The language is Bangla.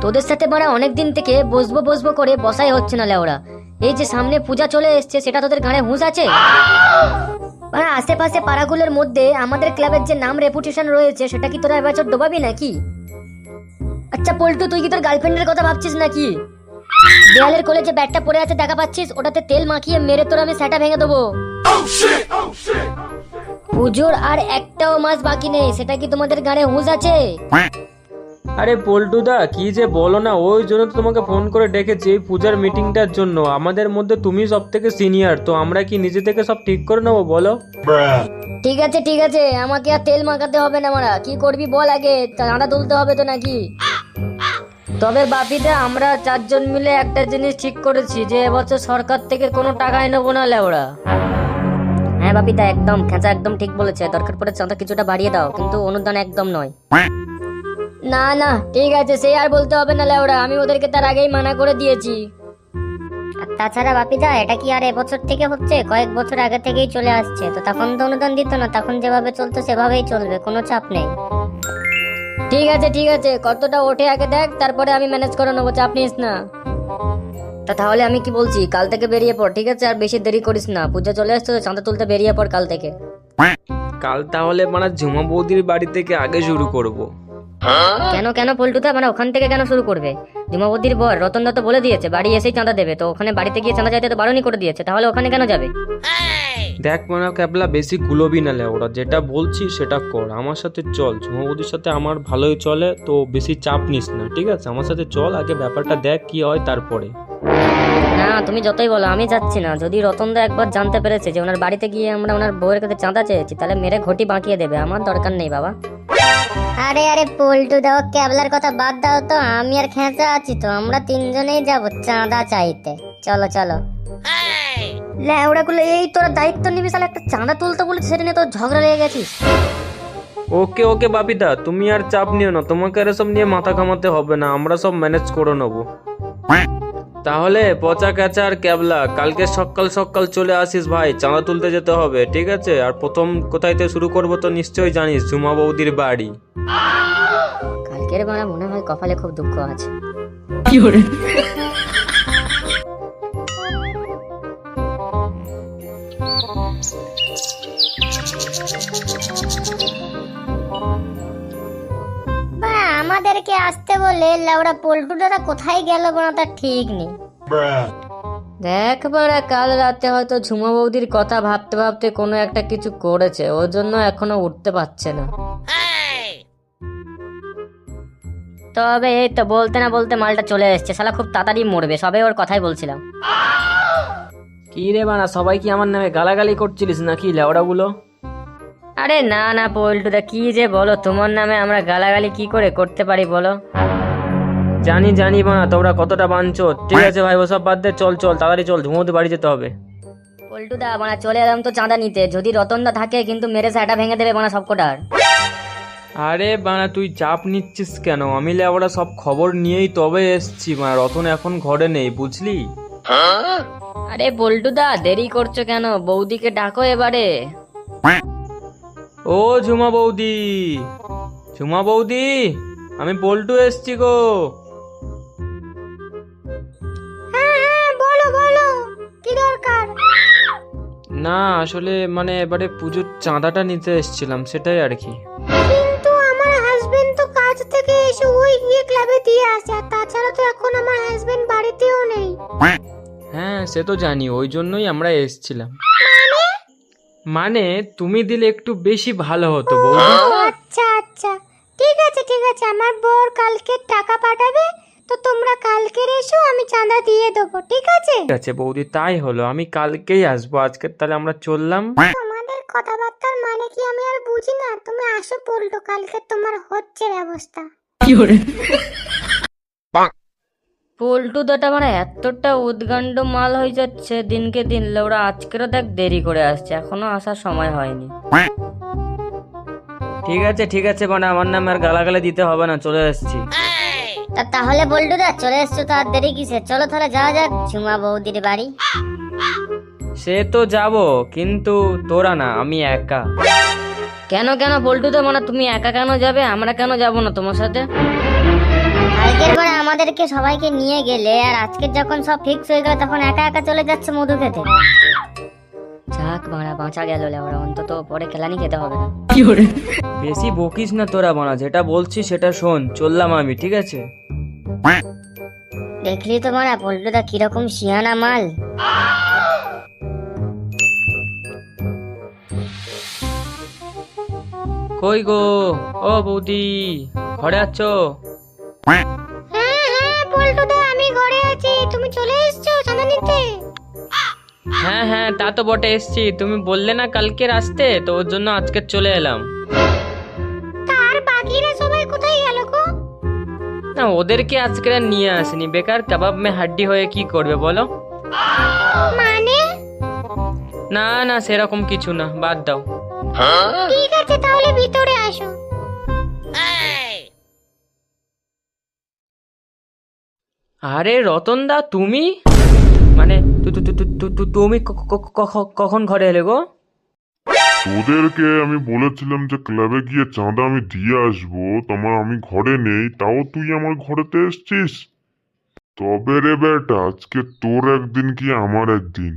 তোদের সাথে মানে অনেক দিন থেকে বসবো বসবো করে বসাই হচ্ছে না লেওড়া। এই যে সামনে পূজা চলে এসছে, সেটা তোদের গানে হুঁশ আছে? মানে আশেপাশে পাড়াগুলোর মধ্যে আমাদের ক্লাবের যে নাম রেপুটেশন রয়েছে, সেটা কি তোরা এবছর ডোবাবি নাকি? আচ্ছা পল্টু, তুই কি তোর গার্লফ্রেন্ডের কথা ভাবছিস নাকি? দেয়ালের কোলে যে ব্যাটটা পড়ে আছে দেখা পাচ্ছিস, ওটাতে তেল মাখিয়ে মেরে তোর আমি সেটা ভেঙে দেবো। পুজোর আর একটাও মাস বাকি নেই, সেটা কি তোমাদের গানে হুঁশ আছে? আরে পল্টুদা, কি যে বলো না, ওই জন্য তো তোমাকে ফোন করে ডেকেছি এই পূজার মিটিংটার জন্য। আমাদের মধ্যে তুমি সব থেকে সিনিয়র, তো আমরা কি নিজে থেকে সব ঠিক করে নেবো বলো? ঠিক আছে ঠিক আছে, আমাকে আর তেল মাখাতে হবে না। মারা কি করবি বল আগে, চাঁদা তুলতে হবে তো নাকি? তবে বাপিদা, আমরা 4 জন মিলে একটা জিনিস ঠিক করেছি, যে এবছর সরকার থেকে কোনো টাকাই নেবো না লেওড়া। হ্যাঁ বাপিদা, একদম খেঁচা একদম ঠিক বলেছে। দরকার পড়ে চাঁদা কিছুটা বাড়িয়ে দাও, কিন্তু অনুদান একদম নয়। না না ঠিক আছে, সে আর বলতে হবে না লেওড়া, আমি ওদেরকে তার আগেই মানা করে দিয়েছি। আর তাছাড়া বাপিদা, এটা কি আর এবছর থেকে হচ্ছে? কয়েক বছর আগে থেকেই চলে আসছে, তো তখন তো অনুদান দিত না, তখন যেভাবে চলতো সেভাবেই চলবে, কোনো চাপ নেই। ঠিক আছে ঠিক আছে, কতটা ওঠে আগে দেখ, তারপরে আমি ম্যানেজ করে নেবো, চাপ নিস না। তা তাহলে আমি কি বলছি, কাল থেকে বেরিয়ে পড়, ঠিক আছে? আর বেশি দেরি করিস না, পূজা চলে আসছে, চাঁদা তুলতে বেরিয়ে পড় কাল থেকে। কাল তাহলে মানে ঝুমা বৌদির বাড়ি থেকে আগে শুরু করব। কেন কেন পল্টুদা, মানে ওখান থেকে কেন শুরু করবে? জুমাবতীর বর রতন দা তো বলে দিয়েছে বাড়ি এসেই চাঁদা দেবে, তো ওখানে বাড়িতে গিয়ে চাঁদা চাইতে তো বারণই করে দিয়েছে, তাহলে ওখানে কেন যাবে? দেখ মানে ক্যাবলা, বেশি গুলোবি না লে, ওরা যেটা বলছি সেটা কর, আমার সাথে চল। ঝুমা বৌদির সাথে আমার ভালোই চলে, তো বেশি চাপ নিস না, ঠিক আছে? আমার সাথে চল, আগে ব্যাপারটা দেখ কি হয় তারপরে। না তুমি যতই বলো, আমি যাচ্ছি না। যদি রতন দা একবার জানতে পেরেছে যে ওনার বাড়িতে গিয়ে আমরা ওনার বউয়ের কাছে চাঁদা চেয়েছি, তাহলে মেরে ঘটি বাঁকিয়ে দেবে, আমার দরকার নেই বাবা। আরে আরে পল্টু দাও, ক্যাবলার কথা বাদ দাও তো, আমি আর খেঁচা আছি তো, আমরা 3 জনেই যাব চাঁদা চাইতে। চলো চলো। ল্যাওড়াগুলো, এই তোরা দায়িত্ব নিবি শালা, একটা চাঁদা তুলতে বলেছে সেটা নিয়ে তোর ঝগড়া লেগে গেছিস। ওকে ওকে বাপিদা, তুমি আর চাপ নিও না, তোমাকে আর এসব নিয়ে মাথা ঘামাতে হবে না, আমরা সব ম্যানেজ করে নেবো। তাহলে পচা ক্যাচা আর ক্যাবলা, কালকে সকাল সকাল চলে আসিস ভাই, চাঁদা তুলতে যেতে হবে, ঠিক আছে? আর প্রথম কোথায় থেকে শুরু করবো তো নিশ্চয়ই জানিস, ঝুমা বৌদির বাড়ি। কালকের বেলা মনে হয় কপালে খুব দুঃখ আছে। বা আমাদেরকে আসতে বলে লাউড়া পল্টু দাদা কোথায় গেল বনা, তার ঠিক নেই। দেখ বাড়া, কাল রাতে হয়তো ঝুমা বৌদির কথা ভাবতে ভাবতে কোনো একটা কিছু করেছে, ওর জন্য এখনো উঠতে পারছে না। তবে এই তো বলতে না বলতে মালটা চলে এসছে, শালা খুব তাড়াতাড়ি মরবে, সবে ওর কথাই বলছিলাম। কি রে বানা, সবাই কি আমার নামে গালাগালি করছিলিস নাকি লেওড়াগুলো? আরে না না পল্টুদা, কি যে বলো, তোমার নামে আমরা গালাগালি কি করে করতে পারি বলো? জানি জানি বানা, তোমরা কতটা বাঞ্চো। ঠিক আছে ভাই, ওসব বাদ দে, চল চল তাড়াতাড়ি চল, ঝুমোতে বাড়ি যেতে হবে। পল্টুদা মানে চলে এলাম তো চাঁদা নিতে, যদি রতনদা থাকে কিন্তু মেরে সেটা ভেঙে দেবে মানে সবকটার। আরে বানা, তুই চাপ নিচ্ছিস কেন? আমি লেওড়া সব খবর নিয়েই তবে এসছি, মানে রতন এখন ঘরে নেই, বুঝলি? আরে পল্টুদা, দেরি করছো কেন? বৌদিকে ডাকো এবারে। ও ঝুমা বৌদি, ঝুমা বৌদি, আমি পল্টু এসছি গো। বলো বলো, কি দরকার? না আসলে মানে এবারে পুজোর চাঁদাটা নিতে এসছিলাম, সেটাই আর কি। কিন্তু আমার হাজবেন্ড তো কাজ থেকে এসে ওই গিয়ে ক্লাবে দিয়ে আসে, আর তাছাড়া তো এখন আমার হাজবেন্ড বাড়িতেও নেই। হ্যাঁ সে তো জানি, ওই জন্যই আমরা এসছিলাম। মানে তুমি দিলে একটু বেশি ভালো হতো বৌদি। আচ্ছা আচ্ছা, ঠিক আছে ঠিক আছে, আমার বর কালকে টাকা পাঠাবে, তো তোমরা কালকে এসো, আমি চাঁদা দিয়ে দেবো, ঠিক আছে? ঠিক আছে বৌদি, তাই হলো, আমি কালকেই আসবো। আজকে তাহলে আমরা চললাম। তোমাদের কথাবার্তার মানে কি আমি আর বুঝি না, তুমি আসো পল্টু, কালকে তোমার হচ্ছে ব্যবস্থা। পল্টুদাটা মানে এতটা উদ্গান্ড মাল হয়ে যাচ্ছে দিনকে দিন, ওরা আজকেরও দেখ দেরি করে আসছে, এখনো আসার সময় হয়নি। ঠিক আছে মানে আমার নামে আর গালাগালি দিতে হবে না, চলে এসেছি। তাহলে পল্টু দা চলে এসছো তো, আর দেরি কিসে? চলো তাহলে যাওয়া যাক ঝুমা বৌদির বাড়ি। সে তো যাব, কিন্তু তোরা না, আমি একা। কেন কেন পল্টুদা, মানে তুমি একা কেন যাবে? আমরা কেন যাব না তোমার সাথে? কালকের পরে আমাদেরকে সবাইকে নিয়ে গেলে আর আজকের যখন সব ফিক্স হয়ে গেল তখন একা একা চলে যাচ্ছে মধু খেতে। যাক মারা বাঁচা গেল লেওরা, অন্তত পরে কেলানি খেতে হবে না। বেশি বকিস না তোরা বানা, যেটা বলছি সেটা শোন, চললাম আমি, ঠিক আছে? দেখলি তো মারা পল্টুদা কিরকম শিয়ানা মাল। কই গো ও বৌদি, ঘরে আছো? হ্যাঁ হ্যাঁ পল্টুদা, আমি ঘরে আছি, তুমি চলে এসেছো চাঁদা নিতে? হ্যাঁ হ্যাঁ, তা তো বটে এসছি, তুমি বললে না কালকে আসতে, তো ওর জন্য আজকে চলে এলাম। তার বাকিরা সবাই কোথায় গেল গো? না ওদেরকে আজকে আর নিয়ে আসেনি, বেকার কাবাব মে হাড্ডি হয়ে কি করবে বলো? মানে? না না সেরকম কিছু না, বাদ দাও। ঠিক আছে তাহলে ভিতরে আসো। আরে রতনদা তুমি, মানে তুমি কখন ঘরে এলে গো? তোদেরকে আমি বলেছিলাম যে ক্লাবে গিয়ে চাঁদা আমি দিয়ে আসবো, আমি ঘরে নেই, তাও তুই আমার ঘরেতে এসছিস। তবে রে বেটা, আজকে তোর একদিন কি আমার একদিন।